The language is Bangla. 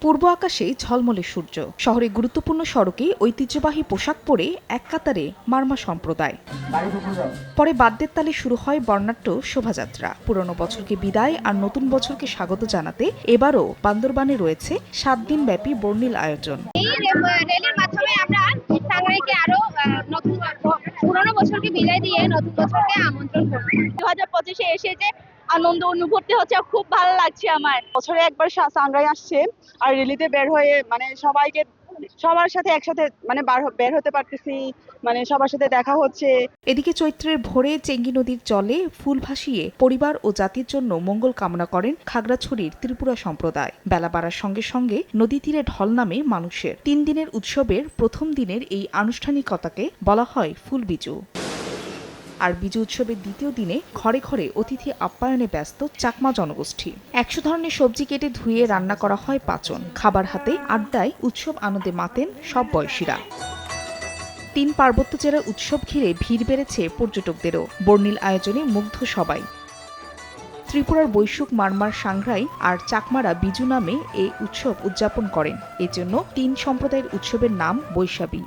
পূর্ব আকাশে ঝলমলে সূর্য, শহরে গুরুত্বপূর্ণ সড়কে ঐতিহ্যবাহী পোশাক পরে এক কাতারে মারমা সম্প্রদায়। পরে বাদ্যের তালে শুরু হয় বর্ণাঢ্য শোভাযাত্রা। পুরনো বছরকে বিদায় আর নতুন বছরকে স্বাগত জানাতে এবারও বান্দরবানে রয়েছে ৭ দিন ব্যাপী বর্ণিল আয়োজন। এই র্যালির মাধ্যমে আমরা টাঙ্গাইলকে আরো নতুন পুরনো বছরকে বিদায় দিয়ে নতুন বছরকে আমন্ত্রণ করব। 2025-এ এসে যে আনন্দ অনুভূতি হচ্ছে, খুব ভালো লাগছে আমার। বছরে একবার টাঙ্গাইল আসছে আর র্যালিতে বের হয়ে সবার সাথে একসাথে বের হতে পারতেছি, সবার সাথে দেখা হচ্ছে। এদিকে চৈত্রের ভোরে চেঙ্গি নদীর জলে ফুল ভাসিয়ে পরিবার ও জাতির জন্য মঙ্গল কামনা করেন খাগড়াছড়ির ত্রিপুরা সম্প্রদায়। বেলা বাড়ার সঙ্গে সঙ্গে নদী তীরে ঢল নামে মানুষের। ৩ দিনের উৎসবের প্রথম দিনের এই আনুষ্ঠানিকতাকে বলা হয় ফুলবিজু। আর বিজু উৎসবের দ্বিতীয় দিনে ঘরে ঘরে অতিথি আপ্যায়নে ব্যস্ত চাকমা জনগোষ্ঠী। ১০০ ধরনের সবজি কেটে ধুয়ে রান্না করা হয় পাচন। খাবার হাতে আড্ডায় উৎসব আনন্দে মাতেন সব বয়সীরা। ৩ পার্বত্য জেলার উৎসব ঘিরে ভিড় বেড়েছে পর্যটকদেরও। বর্ণিল আয়োজনে মুগ্ধ সবাই। ত্রিপুরার বৈশুক, মারমার, সাংগ্রাই আর চাকমারা বিজু নামে এই উৎসব উদযাপন করেন। এজন্য ৩ সম্প্রদায়ের উৎসবের নাম বৈশাবী।